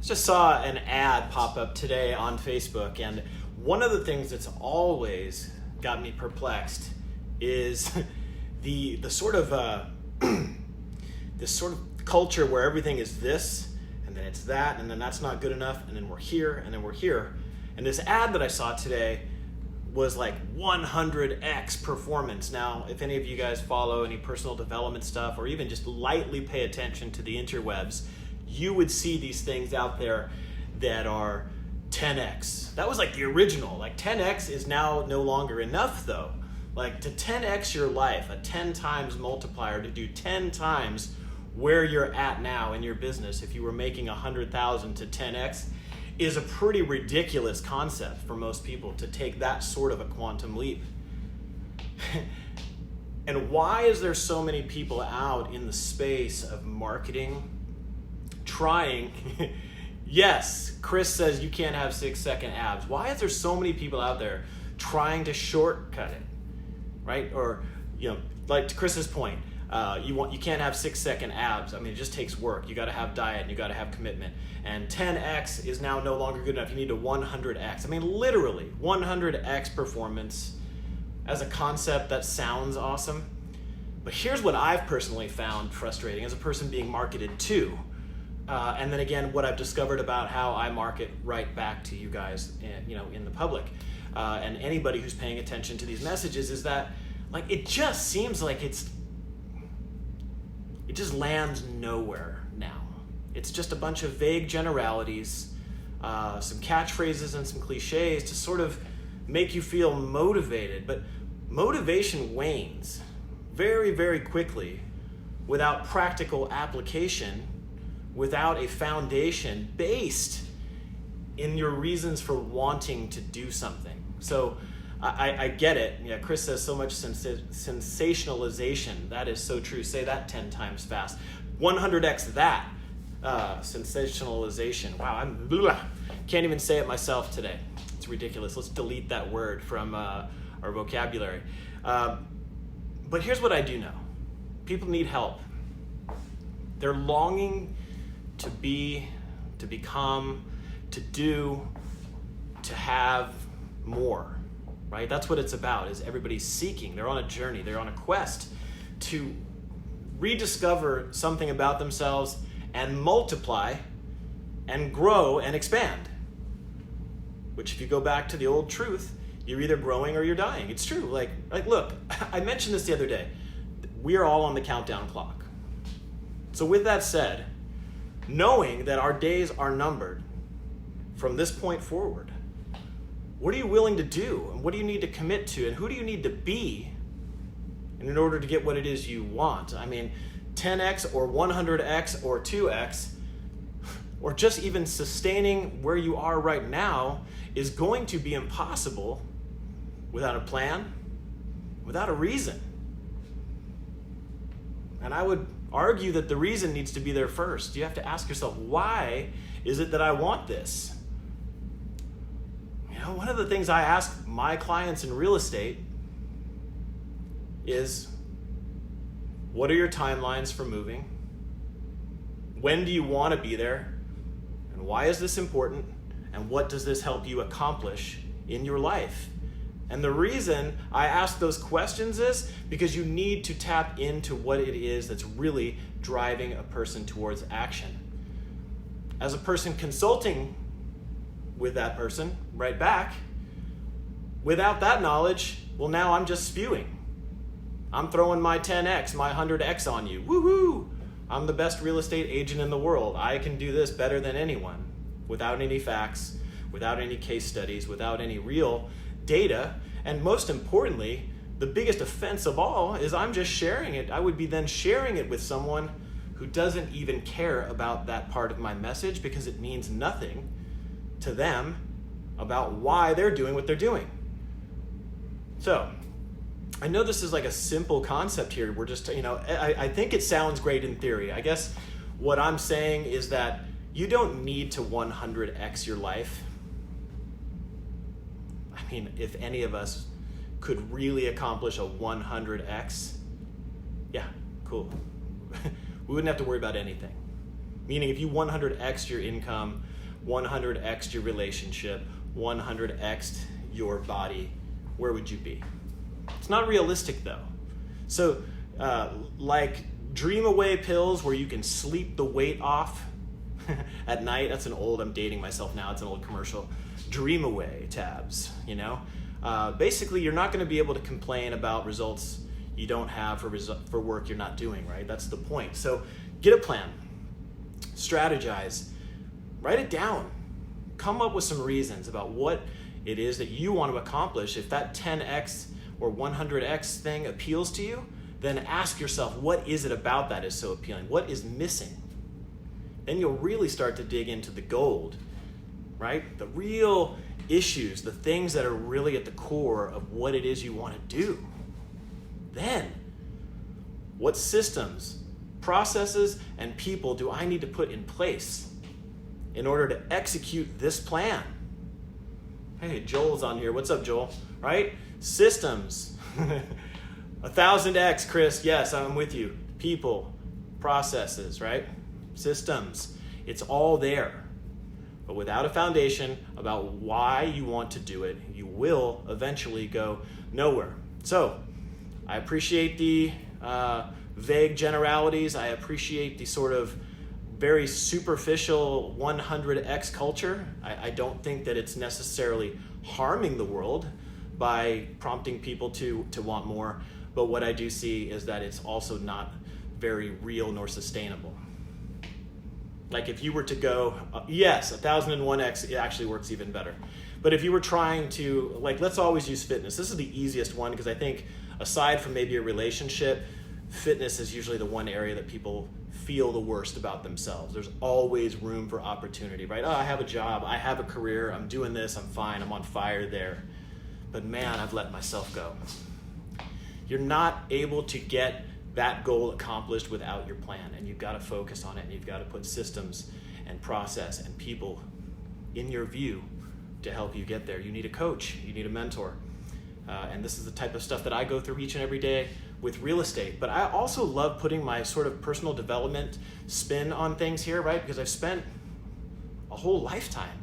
Just saw an ad pop up today on Facebook, and one of the things that's always got me perplexed is the sort of this sort of culture where everything is this, and then it's that, and then that's not good enough, and then we're here, and then we're here. And this ad that I saw today was like 100x performance. Now, if any of you guys follow any personal development stuff, or even just lightly pay attention to the interwebs, you would see these things out there that are 10x. That was like the original. Like 10x is now no longer enough though. Like to 10x your life, a 10 times multiplier, to do 10 times where you're at now in your business, if you were making 100,000 to 10x, is a pretty ridiculous concept for most people to take that sort of a quantum leap. And why is there so many people out in the space of marketing trying? Yes, Chris says you can't have 6-second abs. Why is there so many people out there trying to shortcut it, right? Or, like to Chris's point, you can't have 6-second abs. I mean, it just takes work. You got to have diet and you got to have commitment. And 10x is now no longer good enough. You need a 100x. I mean, literally 100x performance as a concept that sounds awesome. But here's what I've personally found frustrating as a person being marketed to. And then again, what I've discovered about how I market right back to you guys, in the public, and anybody who's paying attention to these messages, is that like it just seems like it just lands nowhere now. It's just a bunch of vague generalities, some catchphrases and some cliches to sort of make you feel motivated. But motivation wanes very, very quickly without practical application, without a foundation based in your reasons for wanting to do something. So I get it. Yeah, Chris says so much sensationalization. That is so true. Say that 10 times fast. 100x that. Sensationalization. Wow, can't even say it myself today. It's ridiculous. Let's delete that word from our vocabulary. But here's what I do know. People need help. They're longing to be, to become, to do, to have more, right? That's what it's about, is everybody's seeking. They're on a journey. They're on a quest to rediscover something about themselves and multiply and grow and expand. Which, if you go back to the old truth, you're either growing or you're dying. It's true. Like look, I mentioned this the other day. We are all on the countdown clock. So with that said, knowing that our days are numbered from this point forward, what are you willing to do? And what do you need to commit to? And who do you need to be in order to get what it is you want? I mean, 10x or 100x or 2x, or just even sustaining where you are right now, is going to be impossible without a plan, without a reason. And I would argue that the reason needs to be there first. You have to ask yourself, why is it that I want this? One of the things I ask my clients in real estate is, what are your timelines for moving? When do you want to be there? And why is this important? And what does this help you accomplish in your life? And the reason I ask those questions is because you need to tap into what it is that's really driving a person towards action. As a person consulting with that person right back, without that knowledge, well, now I'm just spewing. I'm throwing my 10x, my 100x on you. Woohoo! I'm the best real estate agent in the world. I can do this better than anyone, without any facts, without any case studies, without any real data. And most importantly, the biggest offense of all is I'm just sharing it. I would be then sharing it with someone who doesn't even care about that part of my message, because it means nothing to them about why they're doing what they're doing. So I know this is like a simple concept here. We're just, I think it sounds great in theory. I guess what I'm saying is that you don't need to 100x your life. I mean, if any of us could really accomplish a 100x, yeah, cool. We wouldn't have to worry about anything. Meaning if you 100x your income, 100x your relationship, 100x your body, where would you be? It's not realistic though. So like dream away pills where you can sleep the weight off at night. That's I'm dating myself now. It's an old commercial. Dream away tabs, you know? Basically, you're not going to be able to complain about results you don't have for work you're not doing, right? That's the point. So get a plan, strategize, write it down, come up with some reasons about what it is that you want to accomplish. If that 10x or 100x thing appeals to you, then ask yourself, what is it about that is so appealing? What is missing? Then you'll really start to dig into the gold, right? The real issues, the things that are really at the core of what it is you want to do. Then, what systems, processes, and people do I need to put in place in order to execute this plan? Hey, Joel's on here. What's up, Joel? Right? Systems. 1000x, Chris. Yes, I'm with you. People, processes, right? Systems. It's all there. But without a foundation about why you want to do it, you will eventually go nowhere. So, I appreciate the vague generalities. I appreciate the sort of very superficial 100x culture. I don't think that it's necessarily harming the world by prompting people to want more. But what I do see is that it's also not very real nor sustainable. Like if you were to go, yes, 1001x, it actually works even better. But if you were trying to, like, let's always use fitness. This is the easiest one because I think aside from maybe a relationship, fitness is usually the one area that people feel the worst about themselves. There's always room for opportunity, right? Oh, I have a job, I have a career, I'm doing this, I'm fine, I'm on fire there. But man, I've let myself go. You're not able to get that goal accomplished without your plan, and you've got to focus on it, and you've got to put systems and process and people in your view to help you get there. You need a coach, you need a mentor. And this is the type of stuff that I go through each and every day with real estate. But I also love putting my sort of personal development spin on things here, right? Because I've spent a whole lifetime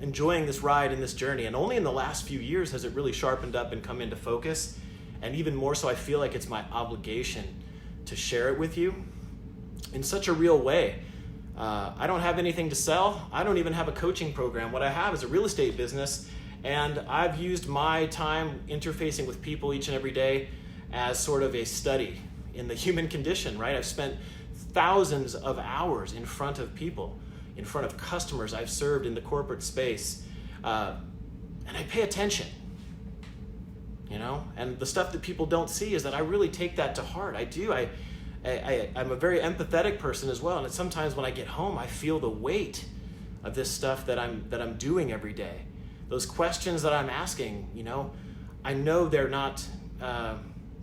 enjoying this ride and this journey. And only in the last few years has it really sharpened up and come into focus. And even more so, I feel like it's my obligation to share it with you in such a real way. I don't have anything to sell. I don't even have a coaching program. What I have is a real estate business. And I've used my time interfacing with people each and every day as sort of a study in the human condition, right? I've spent thousands of hours in front of people, in front of customers I've served in the corporate space. And I pay attention, you know? And the stuff that people don't see is that I really take that to heart. I do. I'm a very empathetic person as well. And sometimes when I get home, I feel the weight of this stuff that I'm doing every day. Those questions that I'm asking, you know, I know they're not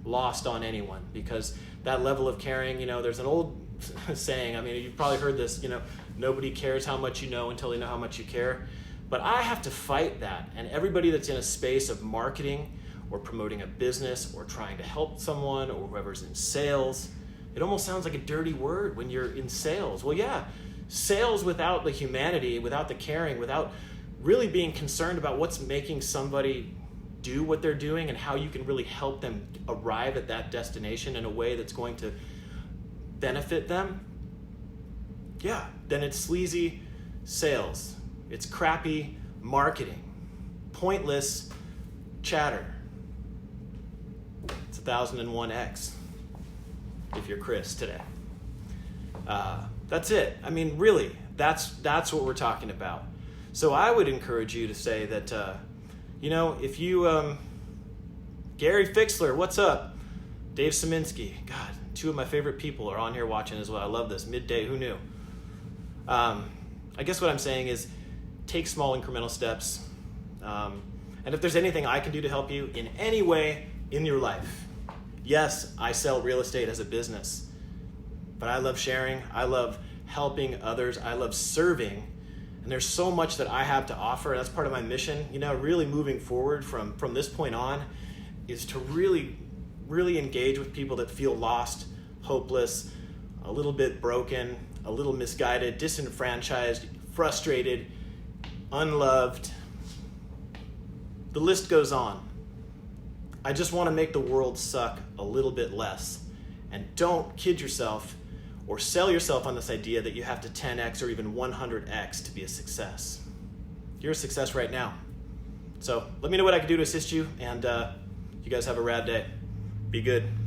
lost on anyone because that level of caring, you know, there's an old saying, I mean, you've probably heard this, you know, nobody cares how much you know until they know how much you care. But I have to fight that. And everybody that's in a space of marketing or promoting a business or trying to help someone or whoever's in sales, it almost sounds like a dirty word when you're in sales. Well, yeah, sales without the humanity, without the caring, without really being concerned about what's making somebody do what they're doing and how you can really help them arrive at that destination in a way that's going to benefit them, yeah, then it's sleazy sales. It's crappy marketing, pointless chatter. It's 1001x if you're Chris today. That's it. I mean, really, that's what we're talking about. So I would encourage you to say that, you know, if you, Gary Fixler, what's up? Dave Szyminski, God, two of my favorite people are on here watching as well. I love this. Midday, who knew? I guess what I'm saying is take small incremental steps. And if there's anything I can do to help you in any way in your life, yes, I sell real estate as a business, but I love sharing. I love helping others. I love serving. And there's so much that I have to offer. That's part of my mission, you know, really moving forward from this point on is to really, really engage with people that feel lost, hopeless, a little bit broken, a little misguided, disenfranchised, frustrated, unloved. The list goes on. I just want to make the world suck a little bit less. And don't kid yourself or sell yourself on this idea that you have to 10x or even 100x to be a success. You're a success right now. So let me know what I can do to assist you, and you guys have a rad day. Be good.